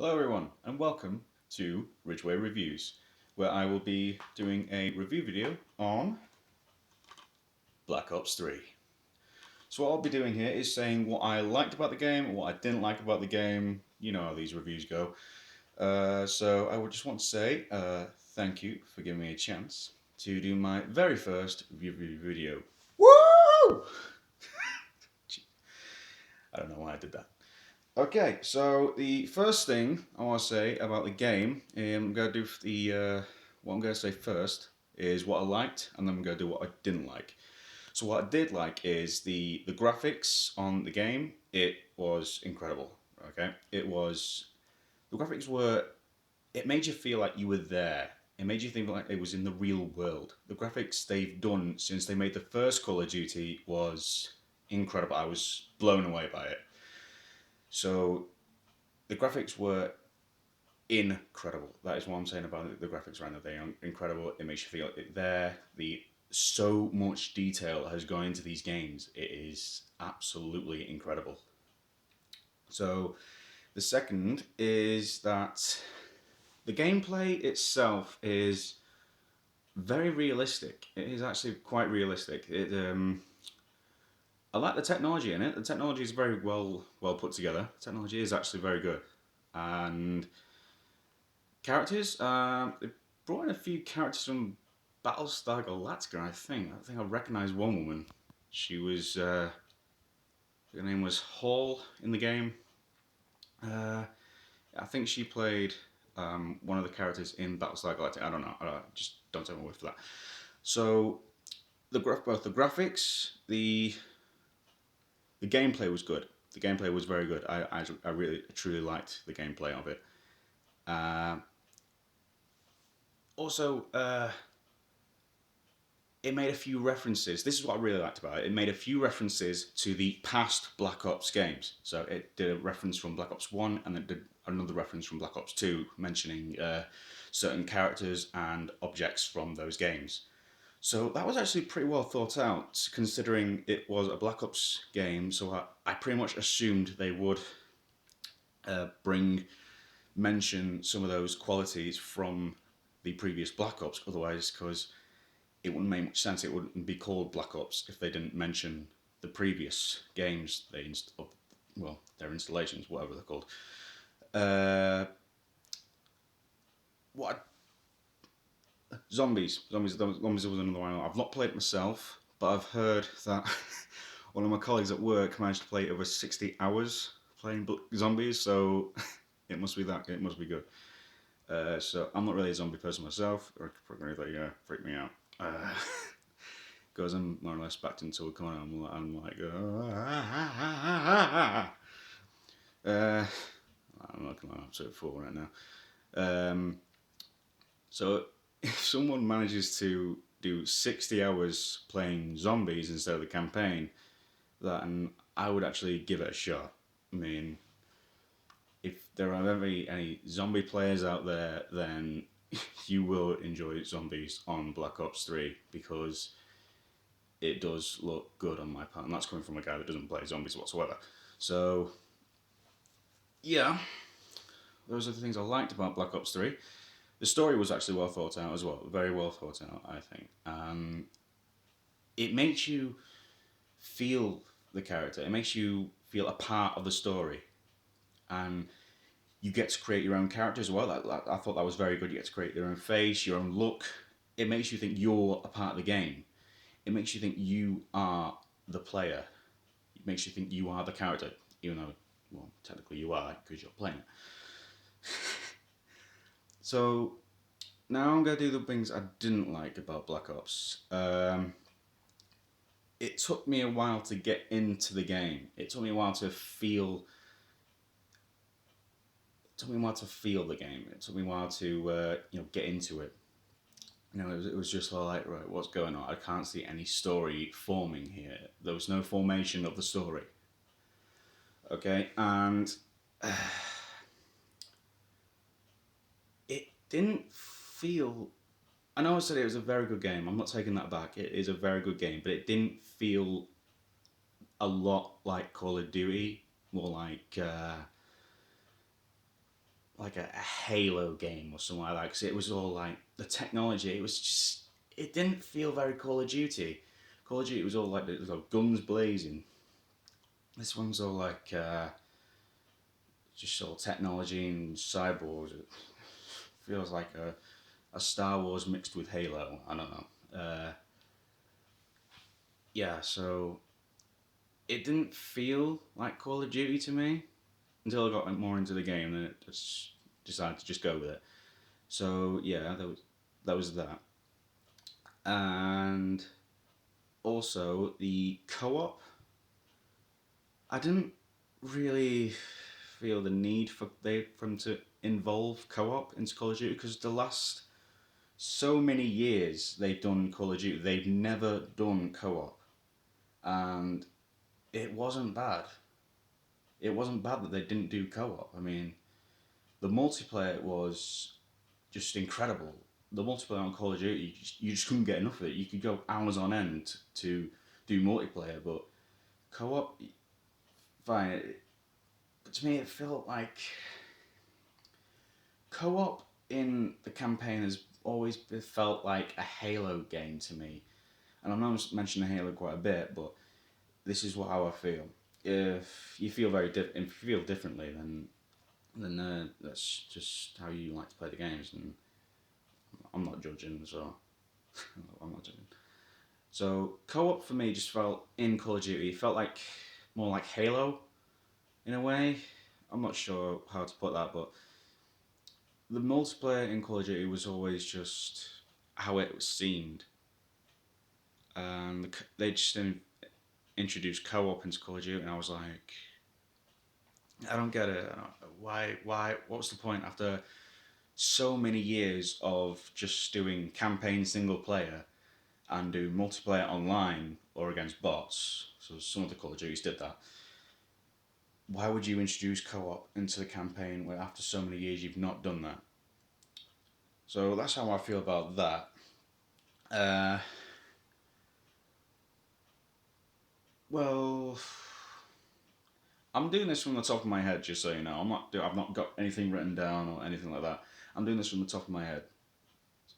Hello everyone and welcome to Ridgway Reviews, where I will be doing a review video on Black Ops 3. So what I'll be doing here is saying what I liked about the game, what I didn't like about the game. You know how these reviews go. So I would just want to say thank you for giving me a chance to do my very first review video. Woo! I don't know why I did that. Okay, so the first thing I want to say about the game, I'm going to do what I'm going to say first is what I liked, and then I'm going to do what I didn't like. So what I did like is the graphics on the game. It was incredible. Okay, the graphics were. It made you feel like you were there. It made you think like it was in the real world. The graphics they've done since they made the first Call of Duty was incredible. I was blown away by it. So the graphics were incredible. That is what I'm saying about it. The graphics right now. They are incredible. It makes you feel it there. The so much detail has gone into these games. It is absolutely incredible. So the second is that the gameplay itself is very realistic. It is actually quite realistic. I like the technology in it. The technology is very well put together. The technology is actually very good, and characters. They brought in a few characters from Battlestar Galactica. I think I recognise one woman. She was. Her name was Hall in the game. Uh, I think she played one of the characters in Battlestar Galactica. I don't know. Just don't take my word for that. So both the graphics, the gameplay was good. The gameplay was very good. I really truly liked the gameplay of it. Uh, also, it made a few references. This is what I really liked about it. It made a few references to the past Black Ops games. So it did a reference from Black Ops 1 and it did another reference from Black Ops 2 mentioning certain characters and objects from those games. So that was actually pretty well thought out considering it was a Black Ops game. So I pretty much assumed they would mention some of those qualities from the previous Black Ops. Otherwise, because it wouldn't make much sense. It wouldn't be called Black Ops if they didn't mention the previous games their installations, whatever they're called. Uh, what Zombies was another one. I've not played it myself, but I've heard that one of my colleagues at work managed to play over 60 hours playing Zombies. So it must be that. It must be good. So I'm not really a zombie person myself, or probably freak me out. Because I'm more or less backed into a corner. I'm like, I'm not gonna episode 4 right now. So if someone manages to do 60 hours playing zombies instead of the campaign, then I would actually give it a shot. I mean, if there are any zombie players out there, then you will enjoy zombies on Black Ops 3 because it does look good on my part, and that's coming from a guy that doesn't play zombies whatsoever. So, yeah, those are the things I liked about Black Ops 3. The story was actually well thought out as well, very well thought out, I think. It makes you feel the character, it makes you feel a part of the story, and you get to create your own character as well. I thought that was very good. You get to create your own face, your own look. It makes you think you're a part of the game. It makes you think you are the player. It makes you think you are the character, even though, well, technically you are because you're playing it. So now I'm going to do the things I didn't like about Black Ops. It took me a while to get into the game. It took me a while to feel. It took me a while to feel the game. It took me a while to get into it. It was just like, right, what's going on? I can't see any story forming here. There was no formation of the story. Okay, and it didn't feel. I know I said it was a very good game. I'm not taking that back. It is a very good game, but it didn't feel a lot like Call of Duty. More like like a Halo game or something like that, because it was all like the technology. It was just, it didn't feel very Call of Duty. Call of Duty was all like the guns blazing. This one's all like just all technology and cyborgs. It feels like a Star Wars mixed with Halo. I don't know. Yeah, so it didn't feel like Call of Duty to me until I got more into the game, and it just decided to just go with it. So yeah, that was that. And also the co-op. I didn't really feel the need for them to involve co-op into Call of Duty, because the last so many years they've done Call of Duty, they've never done co-op, and it wasn't bad. It wasn't bad that they didn't do co-op. I mean, the multiplayer was just incredible. The multiplayer on Call of Duty, you just couldn't get enough of it. You could go hours on end to do multiplayer, but co-op, fine. But to me, it felt like co-op in the campaign has always felt like a Halo game to me. And I know I'm mentioning Halo quite a bit, but this is how I feel. If you feel if you feel differently, then that's just how you like to play the games, and I'm not judging, so I'm not judging. So co-op for me just felt in Call of Duty. It felt like more like Halo in a way. I'm not sure how to put that, but the multiplayer in Call of Duty was always just how it seemed, and they just introduced co-op into Call of Duty, and I was like, I don't get it. Why? What was the point after so many years of just doing campaign single player and do multiplayer online or against bots? So some of the Call of Duties did that. Why would you introduce co-op into the campaign where after so many years you've not done that? So that's how I feel about that. Well, I'm doing this from the top of my head, just so you know. I've not got anything written down or anything like that. I'm doing this from the top of my head.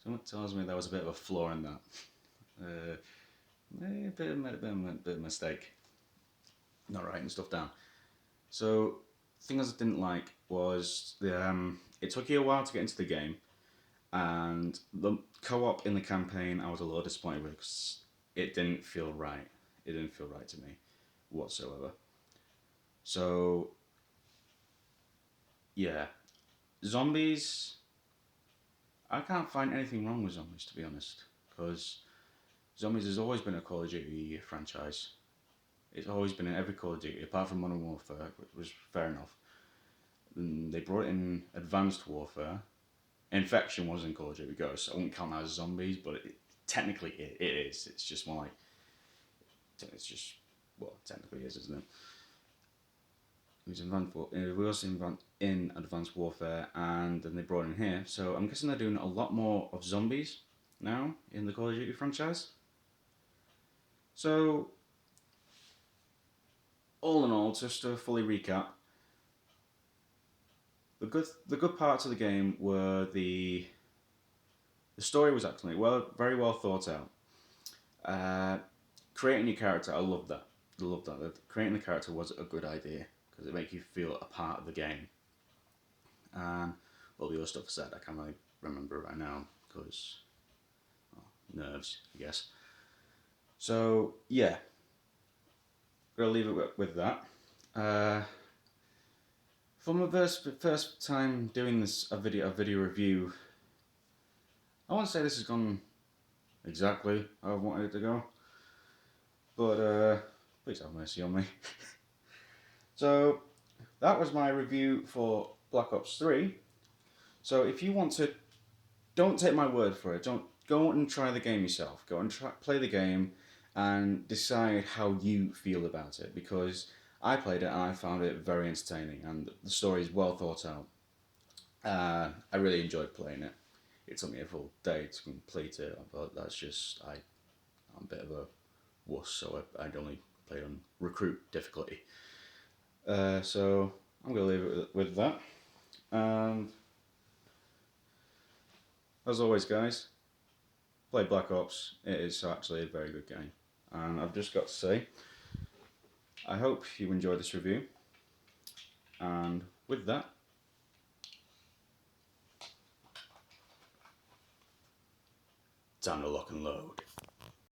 Someone tells me there was a bit of a flaw in that. A bit of mistake. Not writing stuff down. So, things I didn't like was it took you a while to get into the game, and the co-op in the campaign I was a little disappointed with, because it didn't feel right. It didn't feel right to me whatsoever. So, yeah. Zombies, I can't find anything wrong with zombies, to be honest, because zombies has always been a Call of Duty franchise. It's always been in every Call of Duty, apart from Modern Warfare, which was fair enough. And they brought in Advanced Warfare. Infection was in Call of Duty Ghosts. I wouldn't count that as zombies, but technically it is. It's just more like, it's just, well, technically it is, isn't it? It was we also in Advanced Warfare, and then they brought in here. So I'm guessing they're doing a lot more of zombies now in the Call of Duty franchise. So, all in all, just to fully recap, the good parts of the game were the story was actually very well thought out. Creating your character, I love that. I love that. Creating the character was a good idea, because it makes you feel a part of the game. And all the other stuff I said, I can't really remember right now, because nerves, I guess. So yeah, gonna leave it with that. For my first time doing a video review, I won't say this has gone exactly how I wanted it to go, but please have mercy on me. So that was my review for Black Ops 3. So if you want to, don't take my word for it. Don't go and try the game yourself. Go and play the game and decide how you feel about it, because I played it and I found it very entertaining, and the story is well thought out. I really enjoyed playing it. It took me a full day to complete it, but that's just I'm a bit of a wuss, so I'd only play on recruit difficulty. So I'm gonna leave it with that, and as always, guys, play Black Ops. It is actually a very good game. And I've just got to say, I hope you enjoyed this review. And with that, time to lock and load.